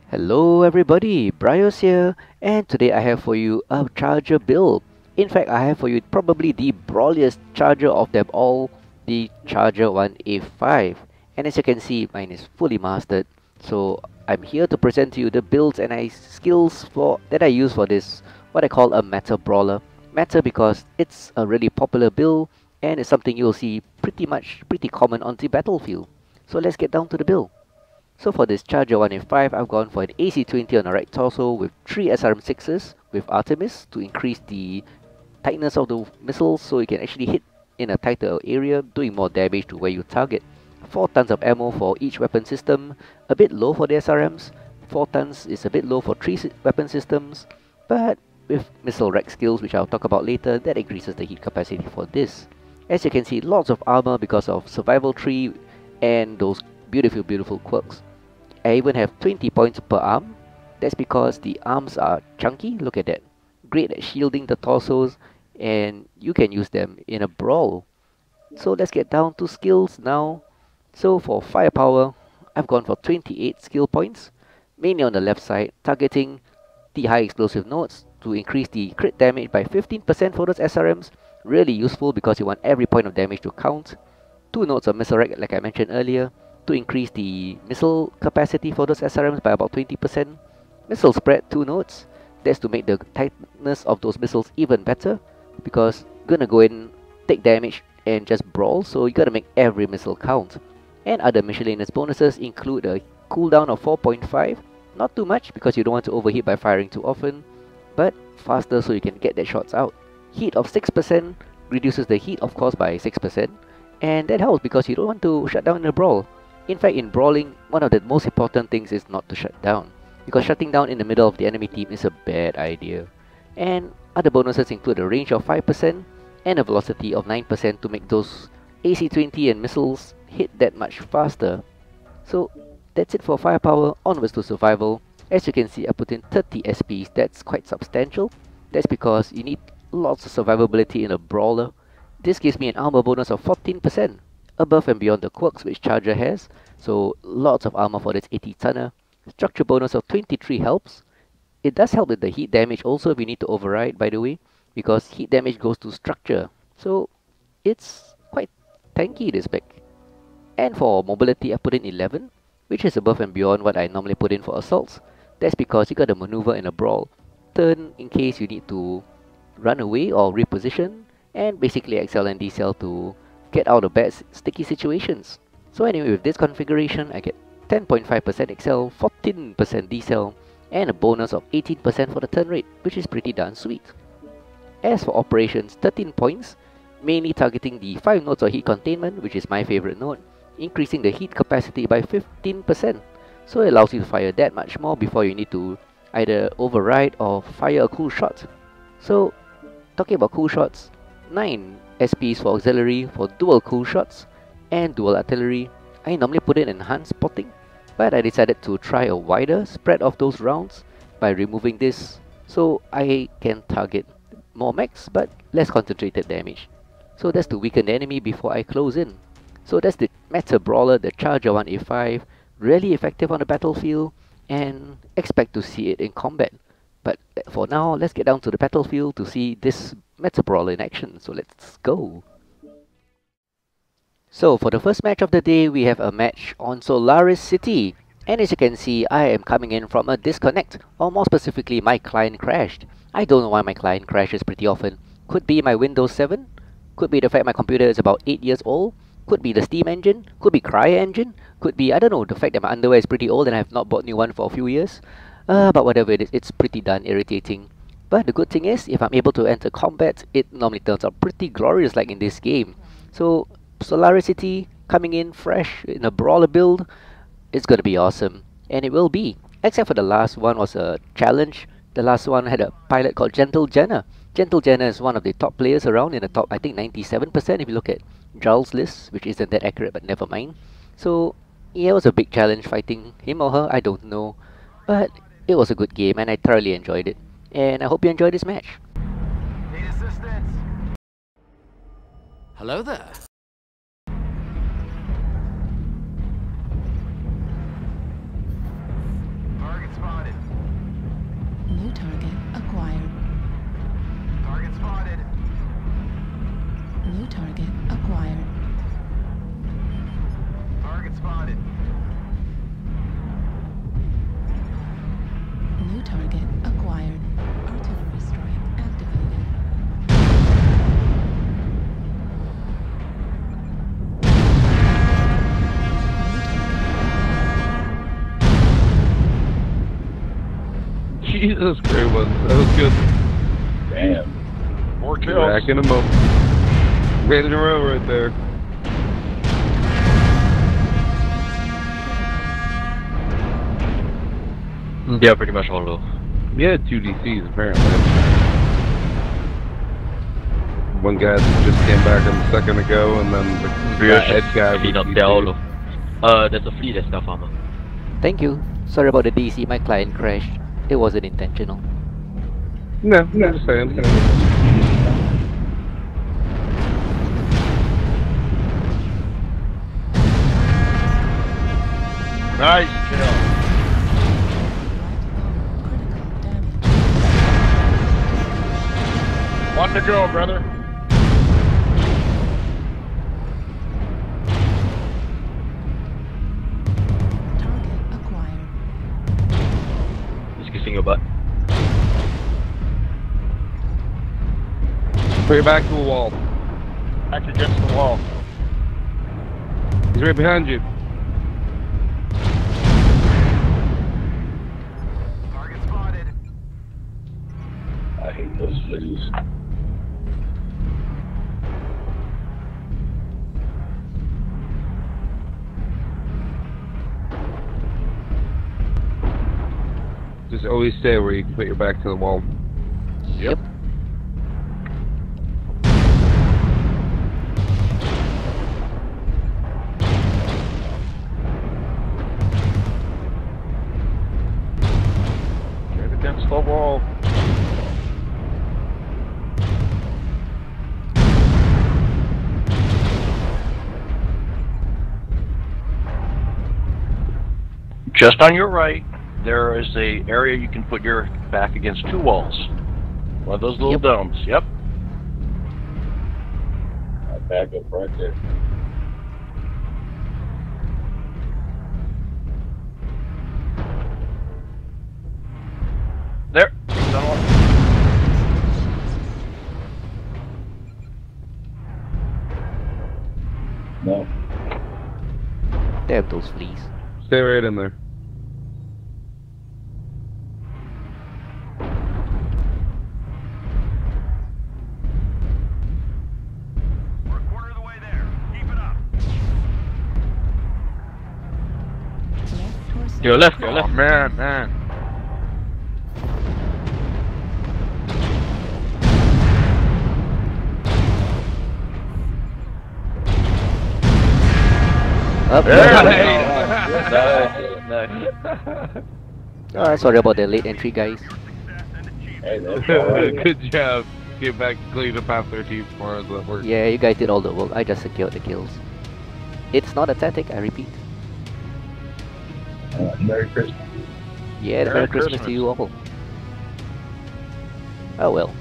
Hello everybody, BrioS here, and today I have for you a charger build. In fact, I have for you probably the brawliest charger of them all, the Charger 1A5. And as you can see, mine is fully mastered. So I'm here to present to you the builds and skills that I use for this, what I call a meta brawler. Meta because it's a really popular build and it's something you'll see pretty common on the battlefield. So let's get down to the build. So for this Charger 1A5, I've gone for an AC-20 on the right torso with 3 SRM6s with Artemis to increase the tightness of the missiles so you can actually hit in a tighter area, doing more damage to where you target. 4 tons of ammo for each weapon system, a bit low for the SRMs, 4 tons is a bit low for 3 weapon systems, but with missile rack skills, which I'll talk about later, that increases the heat capacity for this. As you can see, lots of armor because of survival tree and those beautiful quirks. I even have 20 points per arm. That's because the arms are chunky, look at that. Great at shielding the torsos, and you can use them in a brawl. So let's get down to skills now. So for firepower, I've gone for 28 skill points, mainly on the left side, targeting the high explosive nodes to increase the crit damage by 15% for those SRMs. Really useful because you want every point of damage to count. 2 nodes of missile rack like I mentioned earlier, to increase the missile capacity for those SRMs by about 20%. Missile spread 2 nodes, that's to make the tightness of those missiles even better, because you're gonna go in, take damage and just brawl, so you gotta make every missile count. And other miscellaneous bonuses include a cooldown of 4.5, not too much because you don't want to overheat by firing too often, but faster so you can get their shots out. Heat of 6% reduces the heat of course by 6%, and that helps because you don't want to shut down in a brawl. In fact, in brawling, one of the most important things is not to shut down, because shutting down in the middle of the enemy team is a bad idea. And other bonuses include a range of 5% and a velocity of 9% to make those AC-20 and missiles hit that much faster. So that's it for firepower, onwards to survival. As you can see, I put in 30 SPs, that's quite substantial. That's because you need lots of survivability in a brawler. This gives me an armor bonus of 14%. Above and beyond the quirks which Charger has, so lots of armor for this 80 tonner. Structure bonus of 23 helps. It does help with the heat damage also if you need to override, by the way, because heat damage goes to structure, so it's quite tanky, this spec. And for mobility I put in 11, which is above and beyond what I normally put in for assaults. That's because you gotta maneuver in a brawl, turn in case you need to run away or reposition, and basically excel and decel to get out of bad sticky situations. So anyway, with this configuration I get 10.5% excel, 14% decel, and a bonus of 18% for the turn rate, which is pretty darn sweet. As for operations, 13 points, mainly targeting the 5 nodes of heat containment, which is my favorite node, increasing the heat capacity by 15%, so it allows you to fire that much more before you need to either override or fire a cool shot. So talking about cool shots, 9 SPs for auxiliary for dual cool shots and dual artillery. I normally put in enhanced spotting, but I decided to try a wider spread of those rounds by removing this so I can target more mechs but less concentrated damage. So that's to weaken the enemy before I close in. So that's the meta brawler, the Charger 1A5, really effective on the battlefield, and expect to see it in combat. But for now, let's get down to the battlefield to see this meta brawler in action, so let's go. So for the first match of the day, we have a match on Solaris City. And as you can see, I am coming in from a disconnect, or more specifically, my client crashed. I don't know why my client crashes pretty often. Could be my Windows 7, could be the fact my computer is about 8 years old, could be the Steam engine, could be CryEngine, could be, I don't know, the fact that my underwear is pretty old and I have not bought new one for a few years. But whatever it is, it's pretty darn irritating. But the good thing is, if I'm able to enter combat, it normally turns out pretty glorious like in this game. So Solaris City coming in fresh in a brawler build, it's gonna be awesome. And it will be. Except for the last one was a challenge. The last one had a pilot called Gentle Jenna. Gentle Jenna is one of the top players around, in the top I think 97% if you look at Jarl's list, which isn't that accurate but never mind. So yeah, it was a big challenge fighting him or her, I don't know. But it was a good game and I thoroughly enjoyed it. And I hope you enjoyed this match. Need assistance. Hello there. Target target acquired. Target spotted. New target acquired. Target spotted. New target acquired. Artillery strike activated. Jesus, great one. That was good. Damn. 4 kills. Back in a moment. Ready to roll right there. Yeah, pretty much all of them. We had 2 DCs apparently. One guy that just came back a second ago, and then the head guy Clean was up DC. the all of. There's a fleet that's stuff armor. Thank you. Sorry about the DC, my client crashed. It wasn't intentional. No, I'm just saying. Nice kill. Critical damage. One to go, brother. Target acquired. Just kissing your butt. Put your back to the wall. Back against the wall. He's right behind you. Target spotted. I hate those fleas. Just always stay where you can put your back to the wall. Yep. Right against the wall. Just on your right, there is a area you can put your back against 2 walls. One of those little Yep. domes. Yep. Back up right there. There. Done one. No. Damn those fleas. Stay right in there. We're a quarter of the way there. Keep it up. Left torso. Your left, your Oh left. man. Up. Nice. Sorry about the late entry, guys. Hey, that's all right. Good job. Get back to clean up half their team for us. That worked. Yeah, you guys did all the work. I just secured the kills. It's not a tactic, I repeat. Merry Christmas. Yeah, Merry Christmas to you all. Oh well.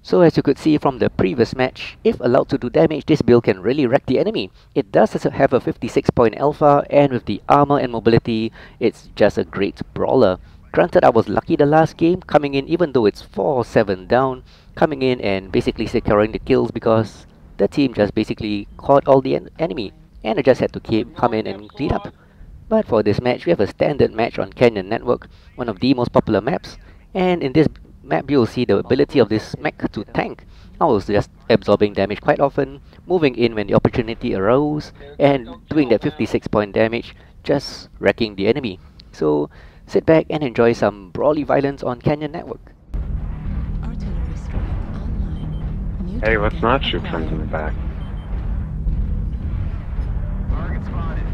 So as you could see from the previous match, if allowed to do damage, this build can really wreck the enemy. It does have a 56 point alpha, and with the armor and mobility, it's just a great brawler. Granted, I was lucky the last game, coming in even though it's 4-7 down, coming in and basically securing the kills because the team just basically caught all the enemy, and I just had to come in and clean up. But for this match, we have a standard match on Canyon Network, one of the most popular maps, and in this map you'll see the ability of this mech to tank. I was just absorbing damage quite often, moving in when the opportunity arose, and doing that 56 point damage, just wrecking the enemy. So sit back and enjoy some brawly violence on Canyon Network. Artillery strike online. New Hey, let's target not shoot friends in the acquired. back. Target spotted.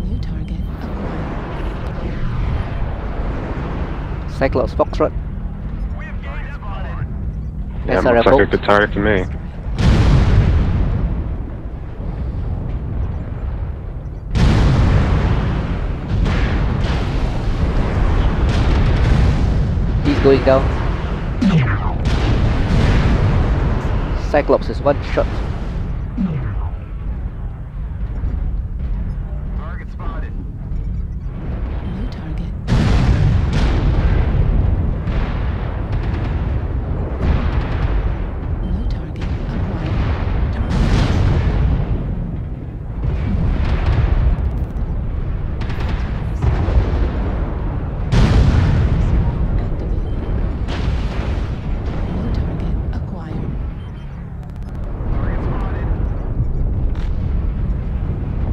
New target acquired. Cyclops Foxtrot, We have target spotted. Yeah, SRF looks like a Bolt. good target to me. going down. Cyclops is one shot. Target spotted. New target. New target acquired. New target acquired. Target spotted.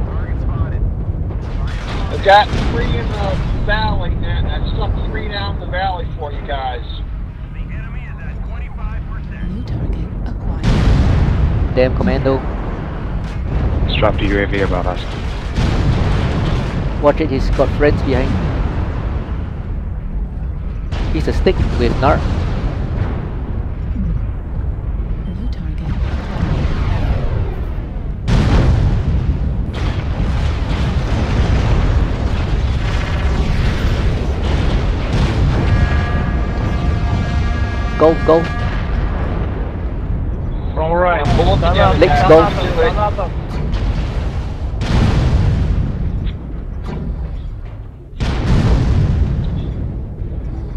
Target spotted. I've got 3 in the valley, and I stuck 3 down the valley for you guys. The enemy is at 25%. New target acquired. Damn commando. Let's drop the UAV about us. Watch it, he's got friends behind. He's a stick with NARC. New target acquired. Go, go. From right. Let's Let's go.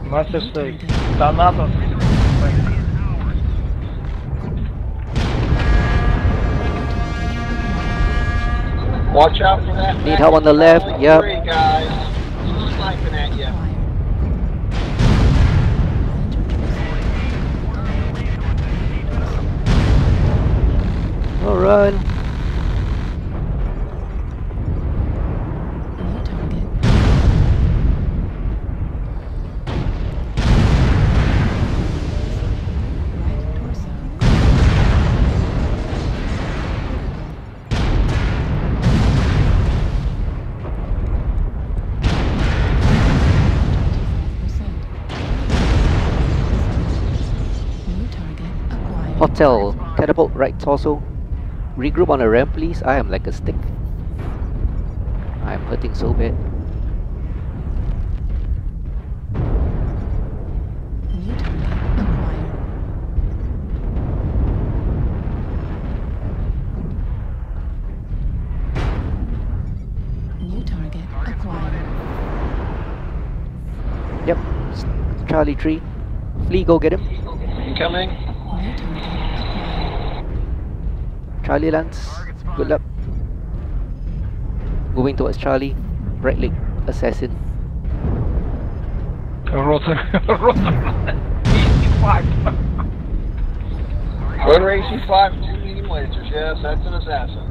Master New State. target. Thanatos. Watch out for that. Need help on the left, Only yep. 3 guys. He's sniping at you. Acquired. Oh, run. New target. Right torso. New target acquired. Hotel. Catapult right torso. Regroup on the ramp, please. I am like a stick. I am hurting so bad. New target acquired. New target acquired. Yep. Charlie 3. Flea, go get him. Incoming. New target acquired. Charlie Lance. Good luck. Moving towards Charlie. Right leg. Assassin. Rota. 85. 2 medium lasers. Yes, that's an assassin.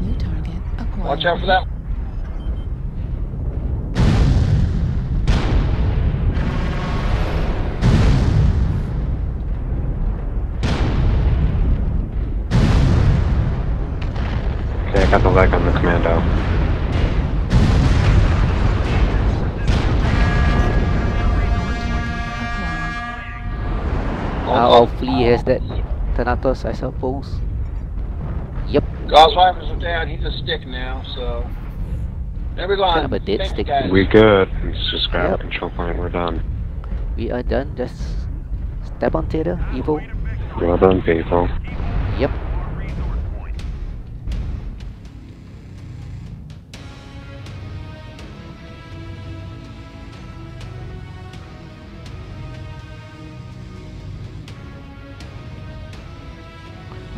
New target acquired. Watch out for that. Okay, I got the leg on the commando. Our Flea has that Thanatos, I suppose. Yep. God's wipers are down. He's a stick now, so. There we go. Kind of a dead Thank you, stick. guys. We good. Let's just grab Yep. a control point. We're done. We are done. Just step on theater. Evil. Well done, people. Yep.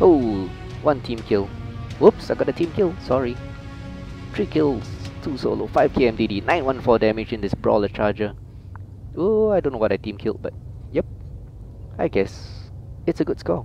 Oh, 1 team kill. Whoops, I got a team kill. Sorry. 3 kills, 2 solo, 5 KMDD, 914 damage in this brawler charger. Oh, I don't know what I team killed, but yep. I guess it's a good score.